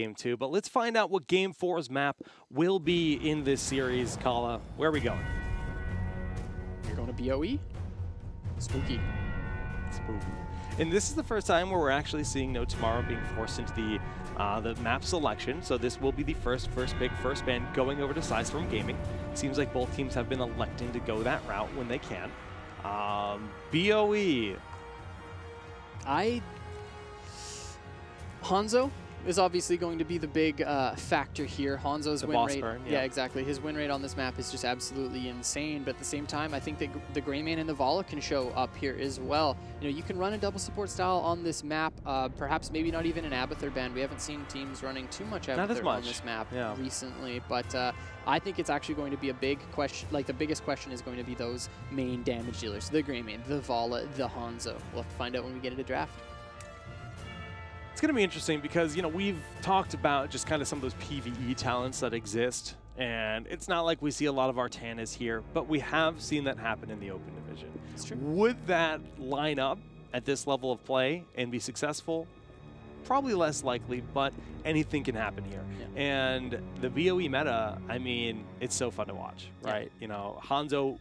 Game 2. But let's find out what Game 4's map will be in this series. Kala, where are we going? You're going to BOE? Spooky. Spooky. And this is the first time where we're actually seeing No Tomorrow being forced into the map selection. So this will be the first pick, first ban going over to Psystorm Gaming. Seems like both teams have been electing to go that route when they can. BOE. Hanzo is obviously going to be the big factor here. Hanzo's win rate. Yeah, exactly. His win rate on this map is just absolutely insane. But at the same time, I think that the Greymane and the Vala can show up here as well. You know, you can run a double support style on this map. Perhaps maybe not even an Abathur ban. We haven't seen teams running too much Abathur on this map recently. But I think it's actually going to be a big question. Like, the biggest question is going to be those main damage dealers. The Greymane, the Vala, the Hanzo. We'll have to find out when we get into draft. It's going to be interesting because, you know, we've talked about just kind of some of those PvE talents that exist, and it's not like we see a lot of Artanas here, but we have seen that happen in the Open Division. That's true. Would that line up at this level of play and be successful? Probably less likely, but anything can happen here. Yeah. And the BOE meta, I mean, it's so fun to watch, right? Yeah. You know, Hanzo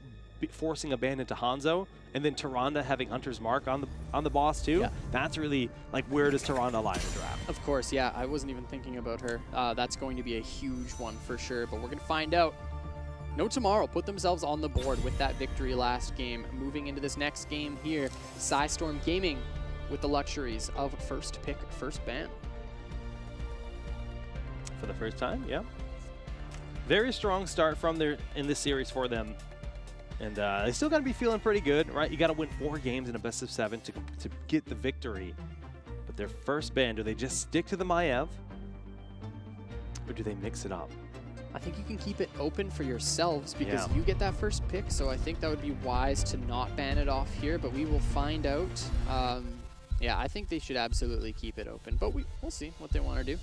forcing a ban into Hanzo, and then Tyrande having Hunter's Mark on the boss too. Yeah. That's really, like, where does Tyrande lie in the draft? Of course, yeah. I wasn't even thinking about her. That's going to be a huge one for sure, but we're going to find out. No Tomorrow put themselves on the board with that victory last game. Moving into this next game here, Psystorm Gaming with the luxuries of first pick, first ban. For the first time, yeah. Very strong start in this series for them. And they still got to be feeling pretty good, right? You got to win 4 games in a best of 7 to get the victory. But their first ban, do they just stick to the Maiev? Or do they mix it up? I think you can keep it open for yourselves because you get that first pick. So I think that would be wise to not ban it off here, but we will find out. Yeah, I think they should absolutely keep it open, but we'll see what they want to do.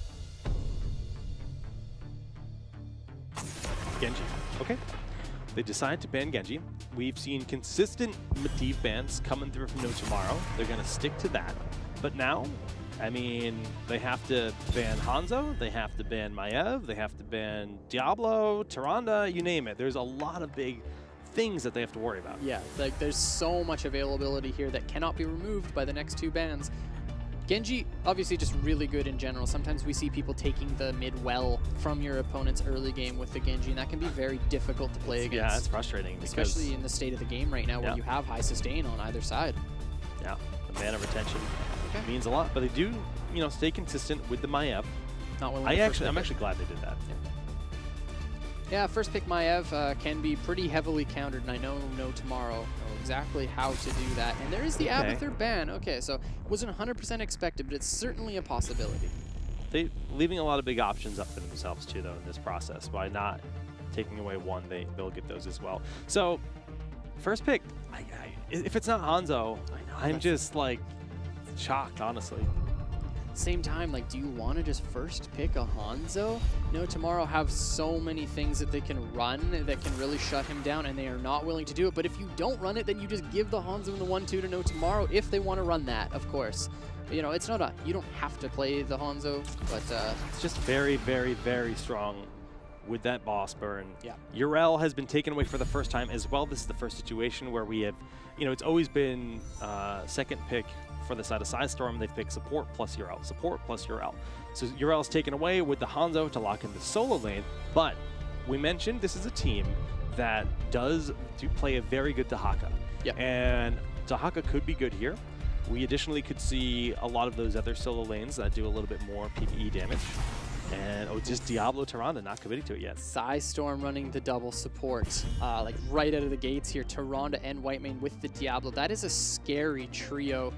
Genji, okay. They decide to ban Genji. We've seen consistent Medivh bans coming through from No Tomorrow. They're going to stick to that. But now, I mean, they have to ban Hanzo, they have to ban Maiev, they have to ban Diablo, Tyrande, you name it. There's a lot of big things that they have to worry about. Yeah, like there's so much availability here that cannot be removed by the next 2 bans. Genji, obviously just really good in general. Sometimes we see people taking the mid well from your opponent's early game with the Genji, and that can be very difficult to play against. Yeah, it's frustrating. Especially in the state of the game right now where you have high sustain on either side. Yeah, the mana retention means a lot, but they do, you know, stay consistent with the Maiev. Not willing I'm actually glad they did that. Yeah, first pick Maiev can be pretty heavily countered, and I know No Tomorrow know exactly how to do that. And there is the Abathur ban. Okay, so it wasn't 100% expected, but it's certainly a possibility. They leaving a lot of big options up for themselves too, though, in this process. By not taking away one, they'll get those as well. So, first pick, if it's not Hanzo, I'm just like shocked, honestly. Same time, like, do you want to just first pick a Hanzo? No Tomorrow have so many things that they can run that can really shut him down, and they are not willing to do it. But if you don't run it, then you just give the Hanzo and the 1-2 to No Tomorrow if they want to run that, of course. You know, it's not you don't have to play the Hanzo, but it's just very, very, very strong with that boss burn. Yeah. Yrel has been taken away for the first time as well. This is the first situation where we have, you know, it's always been second pick for the side of Psystorm. They've picked support plus Yrel, support plus Yrel. So Yrel's taken away with the Hanzo to lock in the solo lane, but we mentioned this is a team that does play a very good Dehaka. Yep. And Dehaka could be good here. We additionally could see a lot of those other solo lanes that do a little bit more PvE damage. And just Diablo Tyrande not committing to it yet. Psystorm running the double support, like right out of the gates here. Tyrande and Whitemane with the Diablo. That is a scary trio.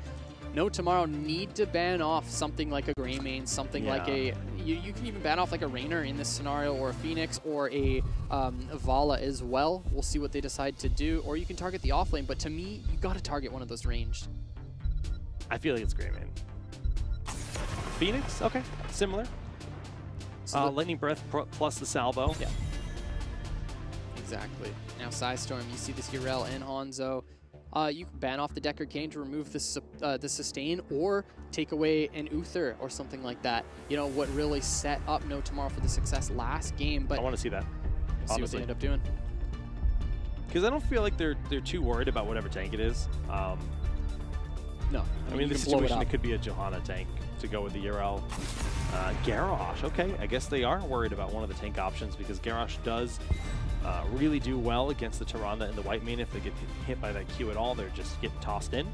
No Tomorrow need to ban off something like a Greymane, something like a... You can even ban off like a Raynor in this scenario, or a Phoenix, or a Vala as well. We'll see what they decide to do. Or you can target the offlane, but to me, you got to target one of those ranged. I feel like it's Greymane. Phoenix? Okay, similar. So Lightning Breath plus the Salvo. Yeah. Exactly. Now Psystorm, you see this Yrel and Hanzo. you can ban off the Deckard Cain to remove the sustain or take away an Uther or something like that. You know, what really set up No Tomorrow for the success last game. But I want to see that. We'll see what they end up doing. Because I don't feel like they're too worried about whatever tank it is. No. I mean, in this situation, it could be a Johanna tank to go with the Yrel. Garrosh, okay. I guess they are worried about one of the tank options because Garrosh does really do well against the Tyrande and the white main. If they get hit by that Q at all, they're just getting tossed in.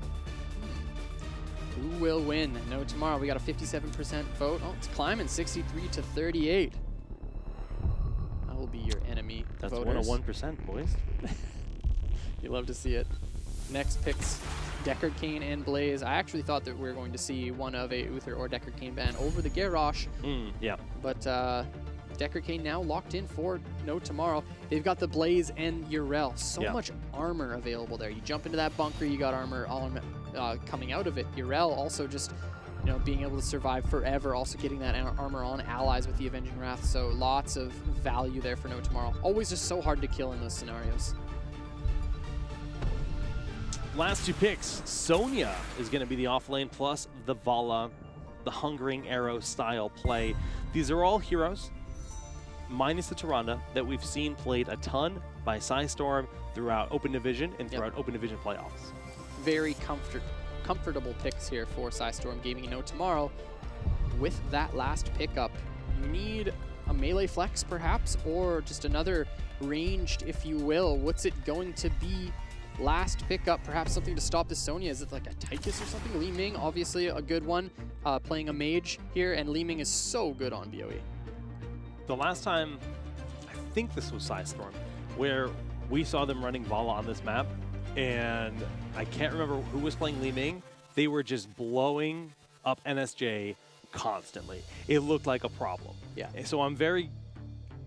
Who will win? No Tomorrow. We got a 57% vote. Oh, it's climbing 63 to 38. That will be your enemy voters. That's 101%, boys. You love to see it. Next picks Deckard Cain and Blaze. I actually thought that we were going to see one of a Uther or Deckard Cain ban over the Garrosh. Yeah. But Deckard Cain now locked in for No Tomorrow. They've got the Blaze and Yrel. So much armor available there. You jump into that bunker, you got armor on coming out of it. Yrel also just, you know, being able to survive forever, also getting that armor on allies with the Avenging Wrath. So lots of value there for No Tomorrow. Always just so hard to kill in those scenarios. Last two picks. Sonya is going to be the offlane plus the Valla, the Hungering Arrow style play. These are all heroes, minus the Tyrande, that we've seen played a ton by Psystorm throughout Open Division and throughout Open Division playoffs. Very comfortable picks here for Psystorm Gaming. No Tomorrow. With that last pickup, you need a melee flex perhaps, or just another ranged, if you will. What's it going to be? Last pickup, perhaps something to stop the Sonya. Is it like a Tychus or something? Li Ming, obviously a good one, playing a mage here, and Li Ming is so good on BOE. The last time, I think this was Psystorm, where we saw them running Valla on this map, and I can't remember who was playing Li Ming. They were just blowing up NSJ constantly. It looked like a problem. Yeah. So I'm very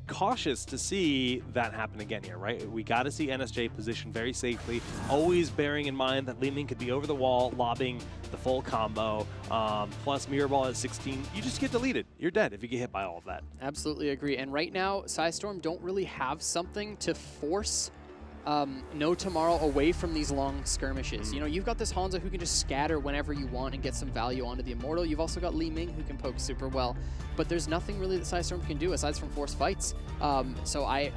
cautious to see that happen again here, right? We got to see NSJ position very safely, always bearing in mind that Li Ming could be over the wall, lobbing the full combo, plus Mirror Ball at 16. You just get deleted. You're dead if you get hit by all of that. Absolutely agree. And right now, Psystorm don't really have something to force No Tomorrow away from these long skirmishes. You know, you've got this Hanzo who can just scatter whenever you want and get some value onto the Immortal. You've also got Li Ming who can poke super well. But there's nothing really that Psystorm can do aside from force fights. So I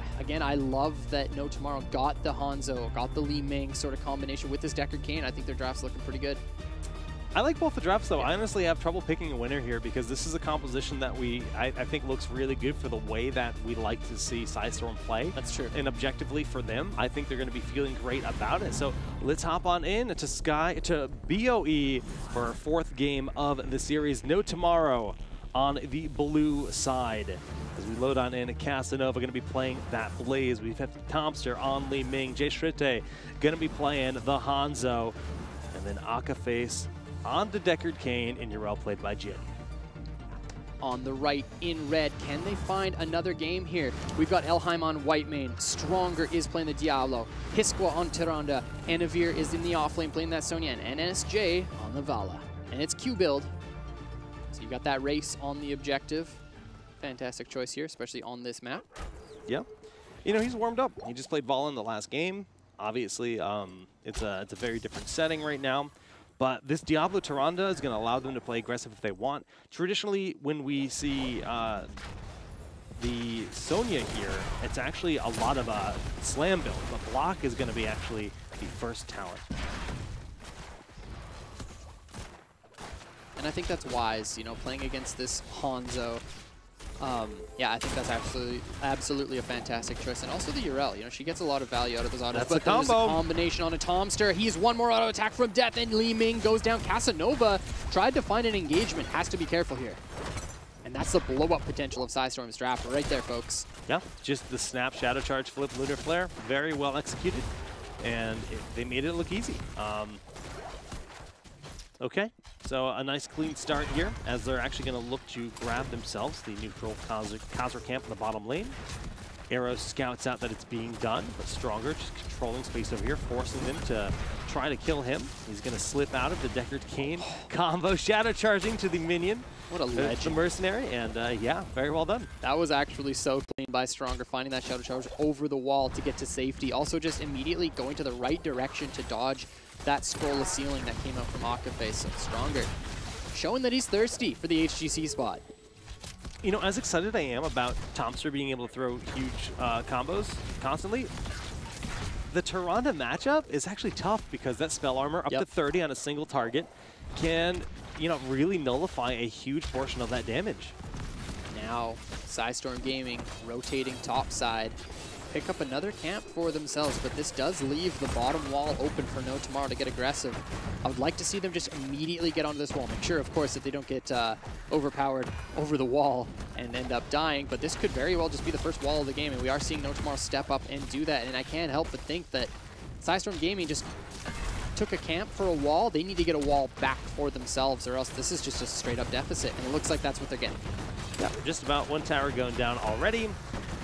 love that No Tomorrow got the Hanzo, got the Li Ming sort of combination with this Deckard Cain. I think their draft's looking pretty good. I like both the drafts, though. I honestly have trouble picking a winner here because this is a composition that I think looks really good for the way that we like to see Psystorm play. That's true. And objectively for them, I think they're going to be feeling great about it. So let's hop on in to BOE for our fourth game of the series. No Tomorrow on the blue side. As we load on in, Casanova going to be playing that Blaze. We've had Tomster on Li Ming. Jay Shrite going to be playing the Hanzo. And then Akaface on the Deckard Cain, and Yrel played by Jin. On the right in red, can they find another game here? We've got Elheim on white main. Stronger is playing the Diablo. Hisqua on Tyrande. Anavir is in the offlane playing that Sonya, and NSJ on the Valla. And it's Q build. So you got that race on the objective. Fantastic choice here, especially on this map. Yeah. You know, he's warmed up. He just played Valla in the last game. Obviously, it's a very different setting right now. But this Diablo Tyrande is going to allow them to play aggressive if they want. Traditionally, when we see the Sonya here, it's actually a lot of a slam build. But block is going to be actually the first talent. And I think that's wise, you know, playing against this Hanzo. Yeah, I think that's absolutely a fantastic choice. And also the Yrel, you know, she gets a lot of value out of those autos. That's but there's a combination on a Tomster. He's one more auto attack from death, and Li Ming goes down. Casanova tried to find an engagement. Has to be careful here. And that's the blow-up potential of Psystorm's draft right there, folks. Yeah, just the snap, Shadow Charge, flip, Lunar Flare. Very well executed. And they made it look easy. Okay, so a nice clean start here as they're actually going to look to grab themselves the neutral Khazra camp in the bottom lane. Arrow scouts out that it's being done, but Stronger just controlling space over here, forcing them to try to kill him. He's going to slip out of the Deckard Cain combo, shadow charging to the minion. What a legend. The mercenary, and yeah, very well done. That was actually so clean by Stronger, finding that shadow charge over the wall to get to safety. Also just immediately going to the right direction to dodge that scroll ceiling that came out from Akafe. So Stronger showing that he's thirsty for the HGC spot. You know, as excited I am about Tomster being able to throw huge combos constantly, the Tyrande matchup is actually tough because that spell armor up to 30 on a single target can, you know, really nullify a huge portion of that damage. Now, Psystorm Gaming rotating top side. Pick up another camp for themselves, but this does leave the bottom wall open for No Tomorrow to get aggressive. I would like to see them just immediately get onto this wall. Make sure, of course, that they don't get overpowered over the wall and end up dying, but this could very well just be the first wall of the game, and we are seeing No Tomorrow step up and do that, and I can't help but think that Psystorm Gaming just took a camp for a wall. They need to get a wall back for themselves, or else this is just a straight-up deficit, and it looks like that's what they're getting. Yeah, just about one tower going down already.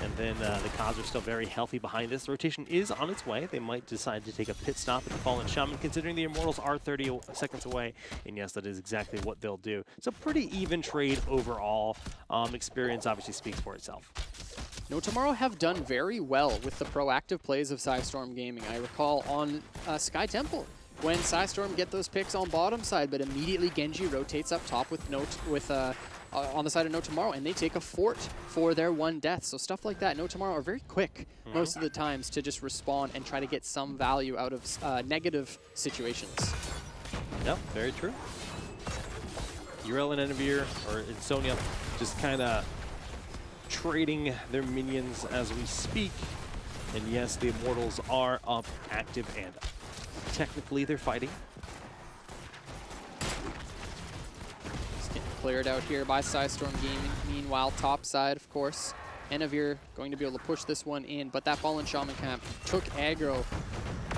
And then the Khans are still very healthy behind this. The rotation is on its way. They might decide to take a pit stop at the Fallen Shaman, considering the Immortals are 30 seconds away. And yes, that is exactly what they'll do. So pretty even trade overall. Experience obviously speaks for itself. No Tomorrow have done very well with the proactive plays of Psystorm Gaming. I recall on Sky Temple, when Psystorm get those picks on bottom side, but immediately Genji rotates up top with on the side of No Tomorrow, and they take a fort for their one death. So stuff like that, No Tomorrow are very quick most of the times to just respawn and try to get some value out of negative situations. Yep, very true. Yrel and Enavir, or Insonia, just kind of trading their minions as we speak. And yes, the Immortals are up, active, and technically they're fighting. Cleared out here by Psystorm Gaming. Meanwhile, top side, of course, Enavir going to be able to push this one in, but that Fallen Shaman camp took aggro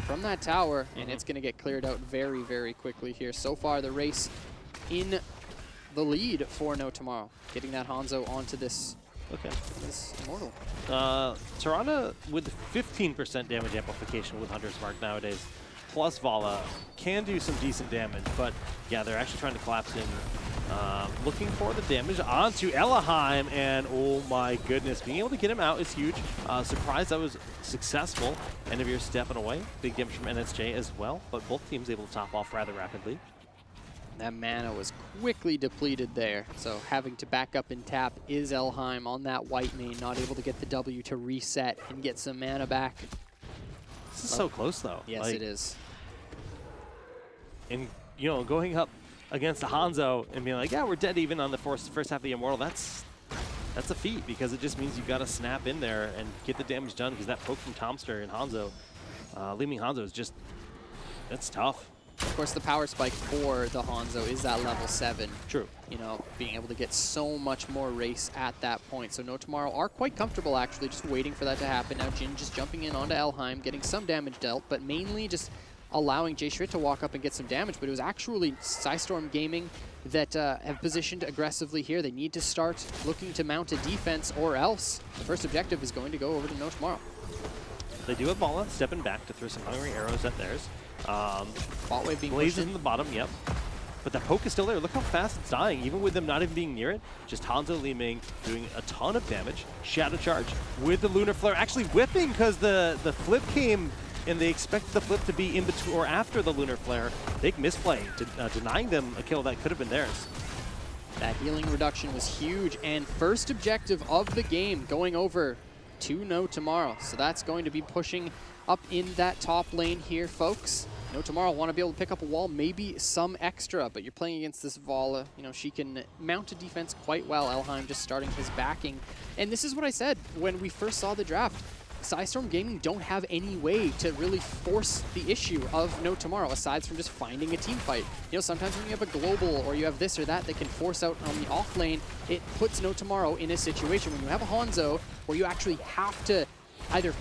from that tower, and it's going to get cleared out very, very quickly here. So far, the race in the lead for No Tomorrow, getting that Hanzo onto this, this Immortal. Tyrande with 15% damage amplification with Hunter's Mark nowadays, plus Vala, can do some decent damage, but yeah, they're actually trying to collapse in. Looking for the damage onto Elaheim, and oh my goodness, being able to get him out is huge. Surprised that was successful. Enavir stepping away. Big damage from NSJ as well, but both teams able to top off rather rapidly. That mana was quickly depleted there, so having to back up and tap is Elheim on that white main, not able to get the W to reset and get some mana back. This is so close though. Yes, it is. And, you know, going up against the Hanzo and being like, yeah, we're dead even on the first half of the Immortal, that's a feat, because it just means you've got to snap in there and get the damage done, because that poke from Tomster and Hanzo, leaving Hanzo is just, that's tough. Of course, the power spike for the Hanzo is that level 7. True. You know, being able to get so much more race at that point. So No Tomorrow are quite comfortable, actually, just waiting for that to happen. Now Jin just jumping in onto Elheim, getting some damage dealt, but mainly just allowing Jay Schritt to walk up and get some damage, but it was actually Psystorm Gaming that have positioned aggressively here. They need to start looking to mount a defense, or else the first objective is going to go over to No Tomorrow. They do have Vala stepping back to throw some hungry arrows at theirs. Bot wave being Blazes in the bottom, yep. But the poke is still there. Look how fast it's dying, even with them not even being near it. Just Hanzo Li Ming doing a ton of damage. Shadow Charge with the Lunar Flare, actually whipping because the flip came and they expected the flip to be in between or after the Lunar Flare. Big misplay, denying them a kill that could have been theirs. That healing reduction was huge, and first objective of the game going over to No Tomorrow. So that's going to be pushing up in that top lane here, folks. No Tomorrow want to be able to pick up a wall, maybe some extra, but you're playing against this Vala. You know, she can mount a defense quite well. Elheim just starting his backing. And this is what I said when we first saw the draft. Psystorm Gaming don't have any way to really force the issue of No Tomorrow, aside from just finding a team fight. You know, sometimes when you have a global or you have this or that can force out on the off lane, it puts No Tomorrow in a situation when you have a Hanzo where you actually have to either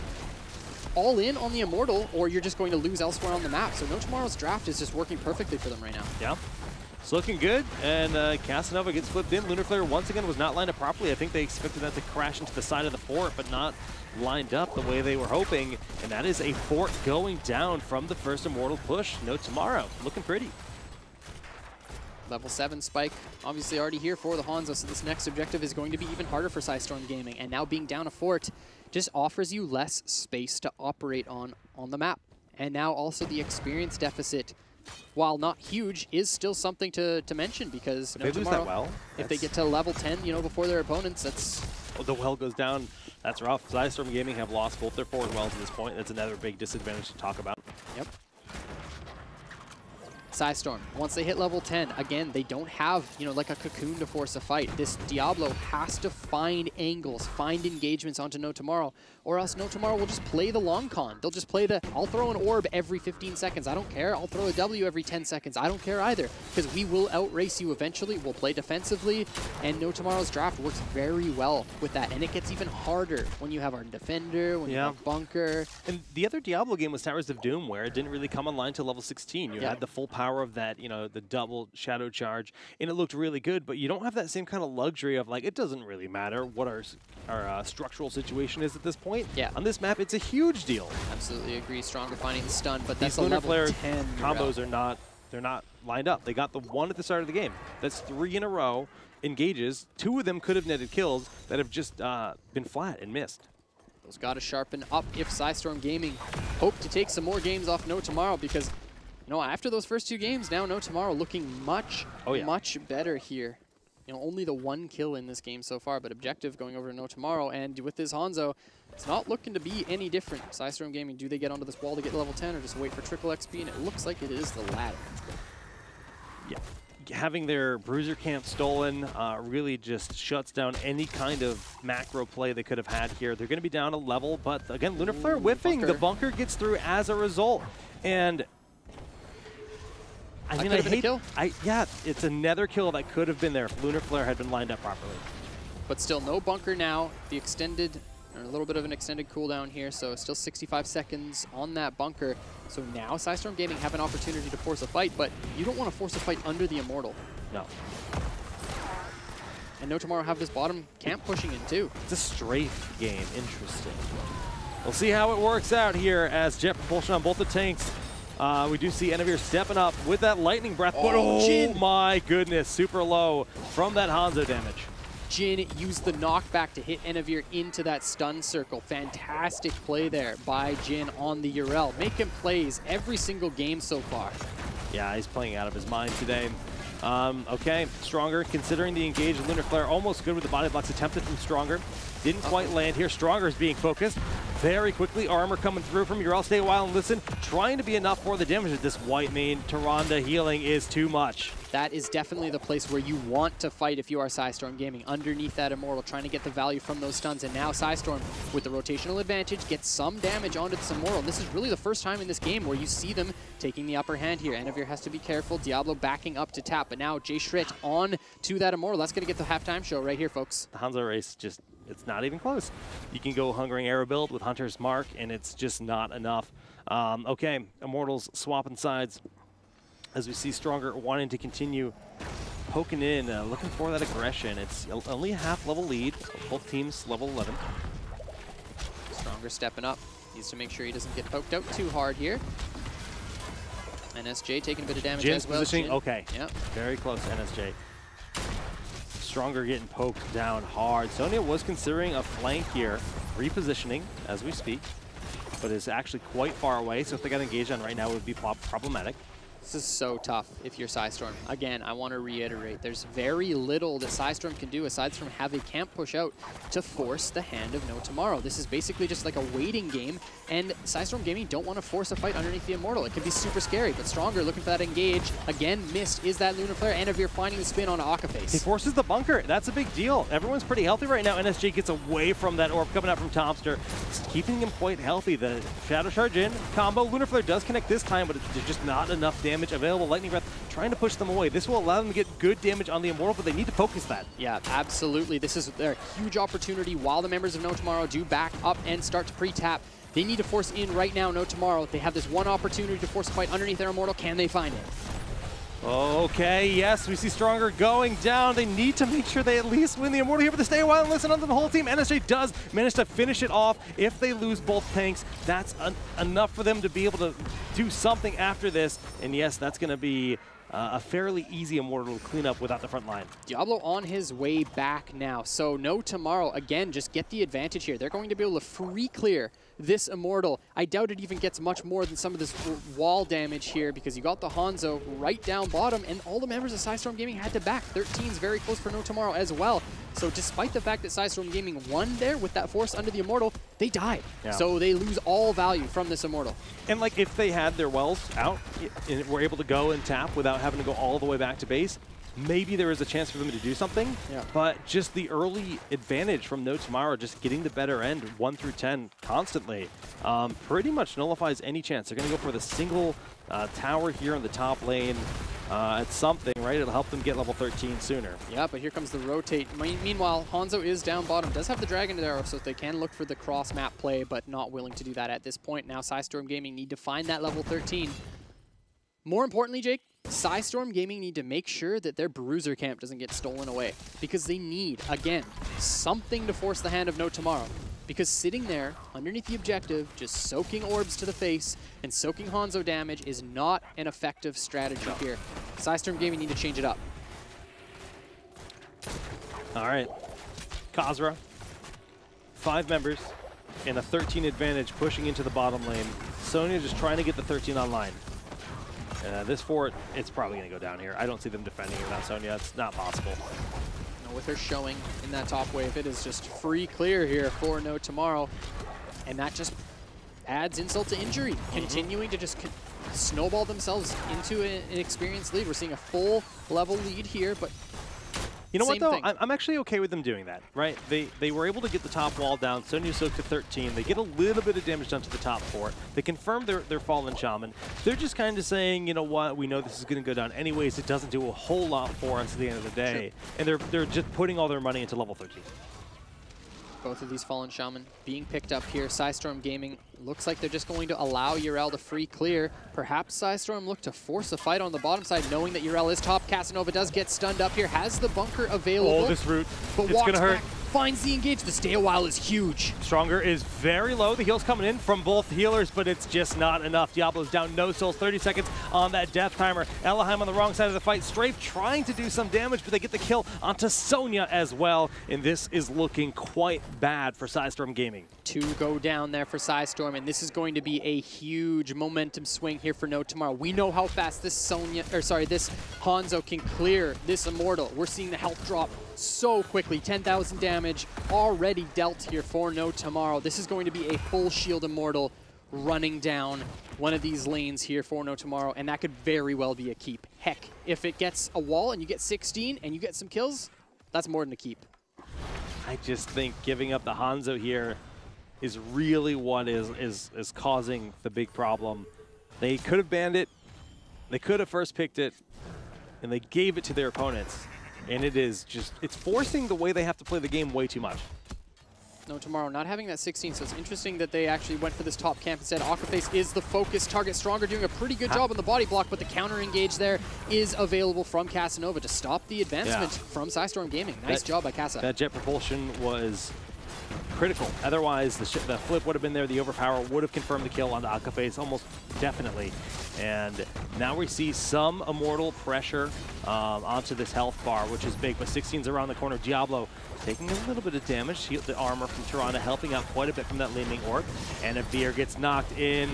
all in on the Immortal or you're just going to lose elsewhere on the map. So No Tomorrow's draft is just working perfectly for them right now. Yeah. It's looking good, and Casanova gets flipped in. Lunar Flare once again was not lined up properly. I think they expected that to crash into the side of the fort, but not lined up the way they were hoping. And that is a fort going down from the first Immortal push. No Tomorrow, looking pretty. Level 7 spike, obviously already here for the Hanzo, so this next objective is going to be even harder for Psystorm Gaming. And now being down a fort just offers you less space to operate on the map. And now also the experience deficit, while not huge, is still something to mention, because if they lose that well, if they get to level 10, you know, before their opponents, that's... Well, the well goes down. That's rough. Psystorm Gaming have lost both their forward wells at this point. That's another big disadvantage to talk about. Yep. Psystorm, once they hit level 10, again, they don't have, you know, like a cocoon to force a fight. This Diablo has to find angles, find engagements onto No Tomorrow, or else No Tomorrow will just play the long con. They'll just play the, I'll throw an orb every 15 seconds. I don't care. I'll throw a W every 10 seconds. I don't care either, because we will outrace you eventually. We'll play defensively, and No Tomorrow's draft works very well with that. And it gets even harder when you have our defender, when you have bunker. And the other Diablo game was Towers of Doom, where it didn't really come online till level 16. You had the full power of that, you know, the double shadow charge, and it looked really good, but you don't have that same kind of luxury of like, it doesn't really matter what our structural situation is at this point. Yeah. On this map, it's a huge deal. Absolutely agree. Stronger finding the stun, but that's These a level 10 combos they're not lined up. They got the one at the start of the game. That's 3 in a row engages. 2 of them could have netted kills that have just been flat and missed. Those got to sharpen up if Psystorm Gaming hope to take some more games off No Tomorrow, because you know, after those first 2 games, now No Tomorrow looking much better here. You know, only the 1 kill in this game so far, but Objective going over to No Tomorrow, and with this Hanzo, it's not looking to be any different. Psystorm Gaming, do they get onto this wall to get level 10, or just wait for triple XP? And it looks like it is the latter. Yeah. Having their bruiser camp stolen really just shuts down any kind of macro play they could have had here. They're going to be down a level, but again, Lunar Flare whiffing. The bunker gets through as a result. And I mean, yeah, it's another kill that could have been there if Lunar Flare had been lined up properly. But still no bunker now. The extended, or a little bit of an extended cooldown here, so still 65 seconds on that bunker. So now Psystorm Gaming have an opportunity to force a fight, but you don't want to force a fight under the Immortal. No. And No Tomorrow have this bottom camp pushing in too. It's a strafe game. Interesting. We'll see how it works out here as jet propulsion on both the tanks. We do see Enavir stepping up with that lightning breath, but oh my goodness, super low from that Hanzo damage. Jin used the knockback to hit Enavir into that stun circle. Fantastic play there by Jin on the Yrel. Making plays every single game so far. Yeah, he's playing out of his mind today. Okay, Stronger considering the engage. Lunar Flare almost good with the body blocks attempted from Stronger. Didn't quite land here. Stronger is being focused very quickly. Armor coming through from Yrel. Stay a while and listen. Trying to be enough for the damage at this white main. Tyrande healing is too much. That is definitely the place where you want to fight if you are Psystorm Gaming. Underneath that Immortal, trying to get the value from those stuns. And now Psystorm, with the rotational advantage, gets some damage onto this Immortal. And this is really the first time in this game where you see them taking the upper hand here. Enavir has to be careful. Diablo backing up to tap. But now Jay Schritt on to that Immortal. That's going to get the halftime show right here, folks. The Hanzo race just, it's not even close. You can go Hungering Arrow build with Hunter's Mark, and it's just not enough. Okay, Immortals swapping sides as we see Stronger wanting to continue poking in, looking for that aggression. It's only a half-level lead. Both teams level 11. Stronger stepping up. Needs to make sure he doesn't get poked out too hard here. NSJ taking a bit of damage Jin's as well. Positioning, okay. Yep. Very close, NSJ. Stronger getting poked down hard. Sonya was considering a flank here, repositioning as we speak, but is actually quite far away, so if they got engaged on right now, it would be problematic. This is so tough if you're Psystorm. Again, I want to reiterate, there's very little that Psystorm can do aside from have a camp push out to force the hand of No Tomorrow. This is basically just like a waiting game, and Psystorm Gaming don't want to force a fight underneath the Immortal. It can be super scary, but Stronger looking for that engage. Again, missed is that Lunar Flare. Enavir finding the spin on Akaface. He forces the bunker. That's a big deal. Everyone's pretty healthy right now. NSJ gets away from that orb coming out from Tomster, keeping him quite healthy. The Shadow Charge in combo. Lunar Flare does connect this time, but there's just not enough damage available. Lightning Breath trying to push them away. This will allow them to get good damage on the Immortal, but they need to focus that. Yeah, absolutely. This is their huge opportunity while the members of No Tomorrow do back up and start to pre-tap. They need to force in right now, No Tomorrow. They have this one opportunity to force a fight underneath their Immortal. Can they find it? Okay, yes, we see Stronger going down. They need to make sure they at least win the Immortal here, but they stay a while and listen onto the whole team. NSJ does manage to finish it off. If they lose both tanks, that's enough for them to be able to do something after this. And yes, that's going to be a fairly easy Immortal to clean up without the front line. Diablo on his way back now. So no Tomorrow, again, just get the advantage here. They're going to be able to free clear this Immortal. I doubt it even gets much more than some of this wall damage here because you got the Hanzo right down bottom, and all the members of Psystorm Gaming had to back. 13's very close for no Tomorrow as well. So despite the fact that Psystorm Gaming won there with that force under the Immortal, they died. Yeah. So they lose all value from this Immortal. And like if they had their wells out and were able to go and tap without having to go all the way back to base, maybe there is a chance for them to do something. Yeah. But just the early advantage from No Tomorrow, just getting the better end 1 through 10 constantly, pretty much nullifies any chance. They're going to go for the single tower here in the top lane. It's something, right? It'll help them get level 13 sooner. Yeah, but here comes the rotate. Meanwhile, Hanzo is down bottom, does have the Dragon Arrow, so they can look for the cross-map play, but not willing to do that at this point. Now, Psystorm Gaming need to find that level 13. More importantly, Jake, Psystorm Gaming need to make sure that their Bruiser camp doesn't get stolen away, because they need, again, something to force the hand of No Tomorrow. Because sitting there, underneath the objective, just soaking orbs to the face and soaking Hanzo damage is not an effective strategy here. Psystorm Gaming need to change it up. All right. Khazra, 5 members, and a 13 advantage pushing into the bottom lane. Sonya just trying to get the 13 online. This fort, it's probably going to go down here. I don't see them defending it without Sonya. It's not possible. With her showing in that top wave, it is just free clear here for No Tomorrow, and that just adds insult to injury, continuing to just snowball themselves into an experienced lead. We're seeing a full level lead here, but you know what though? I'm actually okay with them doing that, right? They were able to get the top wall down. Sonya soaked to 13. They get a little bit of damage done to the top fort. They confirm their fallen shaman. They're just kind of saying, you know what? We know this is going to go down anyways. It doesn't do a whole lot for us at the end of the day, and they're just putting all their money into level 13. Both of these fallen shaman being picked up here. Psystorm Gaming looks like they're just going to allow Yrel to free clear. Perhaps Psystorm look to force a fight on the bottom side, knowing that Yrel is top. Casanova does get stunned up here, has the bunker available. Oh, this route, but it's gonna hurt. Back, finds the engage. The stay a while is huge. Stronger is very low. The heal's coming in from both healers, but it's just not enough. Diablo's down, no souls, 30 seconds on that death timer. Ellaheim on the wrong side of the fight. Strafe trying to do some damage, but they get the kill onto Sonya as well. And this is looking quite bad for Psystorm Gaming. 2 go down there for Psystorm, and this is going to be a huge momentum swing here for No Tomorrow. We know how fast this this Hanzo can clear this Immortal. We're seeing the health drop so quickly. 10,000 damage already dealt here for No Tomorrow. This is going to be a full shield Immortal running down one of these lanes here for No Tomorrow, and that could very well be a keep. Heck, if it gets a wall and you get 16 and you get some kills, that's more than a keep. I just think giving up the Hanzo here is really what is causing the big problem. They could have banned it, they could have first picked it, and they gave it to their opponents. And it is just, it's forcing the way they have to play the game way too much. No Tomorrow not having that 16, so it's interesting that they actually went for this top camp instead. Aquaface is the focus target. Stronger doing a pretty good job on the body block, but the counter engage there is available from Casanova to stop the advancement from Psystorm Gaming. Nice job by Casa. That jet propulsion was critical. Otherwise, the flip would have been there. The overpower would have confirmed the kill on the Aquaface, almost definitely. And now we see some Immortal pressure onto this health bar, which is big. But 16's around the corner. Diablo taking a little bit of damage. The armor from Tirana helping out quite a bit from that Liming Orb. And Avir gets knocked in.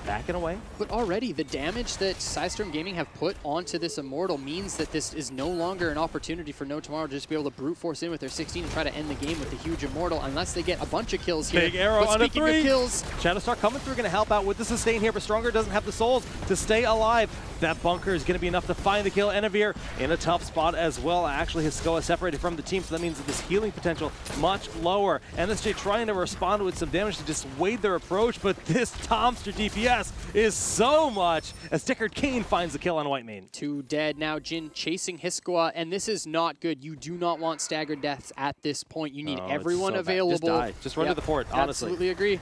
Backing away. But already the damage that Psystorm Gaming have put onto this Immortal means that this is no longer an opportunity for No Tomorrow to just be able to brute force in with their 16 and try to end the game with a huge Immortal unless they get a bunch of kills here. Big arrow on a 3. Speaking of kills, Shadowstar coming through, going to help out with the sustain here, but Stronger doesn't have the souls to stay alive. That bunker is going to be enough to find the kill. Enavir in a tough spot as well. Actually, his Skoa separated from the team, so that means that this healing potential much lower. NSJ trying to respond with some damage to dissuade their approach, but this Tomster DPS is so much as Deckard Cain finds the kill on Whitemane. 2 dead now. Jhin chasing his Skoa, and this is not good. You do not want staggered deaths at this point. You need everyone available. Just die. Just run to the fort, honestly. Absolutely agree.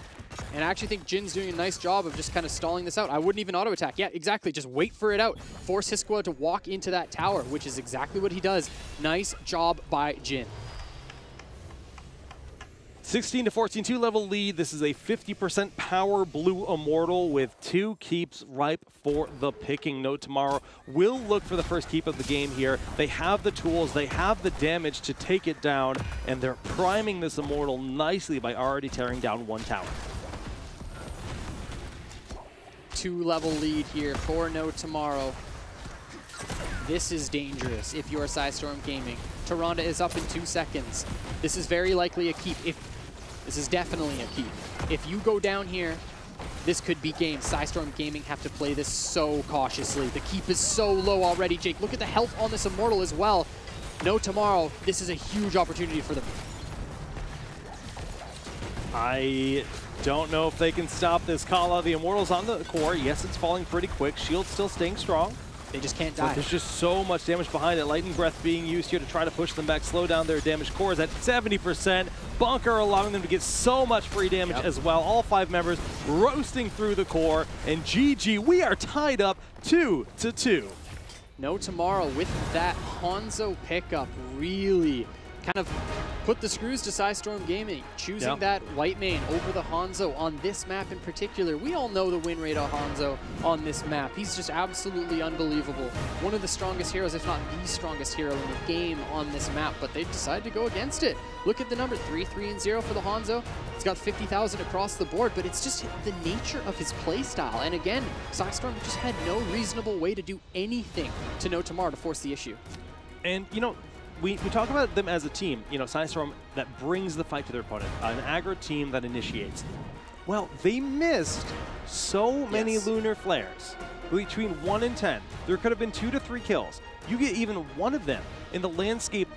And I actually think Jin's doing a nice job of just kind of stalling this out. I wouldn't even auto-attack. Yeah, exactly. Just wait for it out. Force his Skoa to walk into that tower, which is exactly what he does. Nice job by Jhin. 16 to 14, 2-level lead. This is a 50% power blue Immortal with 2 keeps ripe for the picking. No Tomorrow will look for the first keep of the game here. They have the tools, they have the damage to take it down, and they're priming this Immortal nicely by already tearing down 1 tower. 2-level lead here for No Tomorrow. This is dangerous if you're Psystorm Gaming. Tyrande is up in 2 seconds. This is very likely a keep. This is definitely a keep. If you go down here, this could be game. Psystorm Gaming have to play this so cautiously. The keep is so low already, Jake. Look at the health on this Immortal as well. No Tomorrow, this is a huge opportunity for them. I don't know if they can stop this Kala. The Immortal's on the core. Yes, it's falling pretty quick. Shield's still staying strong. They just can't die. But there's just so much damage behind it. Lightning Breath being used here to try to push them back, slow down their damage. Cores at 70%. Bunker allowing them to get so much free damage as well. All 5 members roasting through the core. And GG, we are tied up 2-2. No Tomorrow with that Hanzo pickup really kind of put the screws to Psystorm Gaming, choosing that Whitemane over the Hanzo on this map in particular. We all know the win rate of Hanzo on this map. He's just absolutely unbelievable. One of the strongest heroes, if not the strongest hero in the game on this map, but they decided to go against it. Look at the number, 3-3-0 for the Hanzo. It's got 50,000 across the board, but it's just the nature of his playstyle. And again, Psystorm just had no reasonable way to do anything to No Tomorrow to force the issue. And, you know, we talk about them as a team, you know, Psystorm that brings the fight to their opponent, an aggro team that initiates. Well, they missed so many Lunar Flares. Between 1 and 10, there could have been 2 to 3 kills. You get even one of them, and the landscape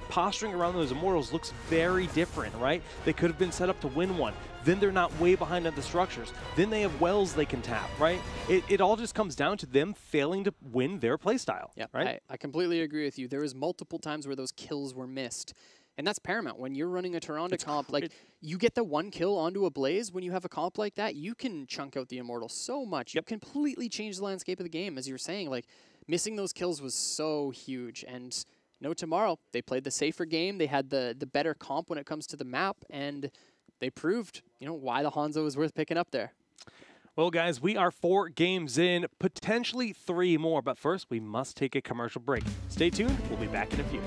posturing around those Immortals looks very different, right? They could have been set up to win one. Then they're not way behind on the structures. Then they have wells they can tap, right? It all just comes down to them failing to win their playstyle, right? I completely agree with you. There was multiple times where those kills were missed. And that's paramount. When you're running a Tyrande comp, like, you get the 1 kill onto a Blaze, when you have a comp like that, you can chunk out the Immortal so much. You completely change the landscape of the game, as you were saying. Like, missing those kills was so huge. And No Tomorrow, they played the safer game. They had the better comp when it comes to the map, and they proved, you know, why the Hanzo is worth picking up there. Well, guys, we are 4 games in, potentially 3 more. But first, we must take a commercial break. Stay tuned. We'll be back in a few.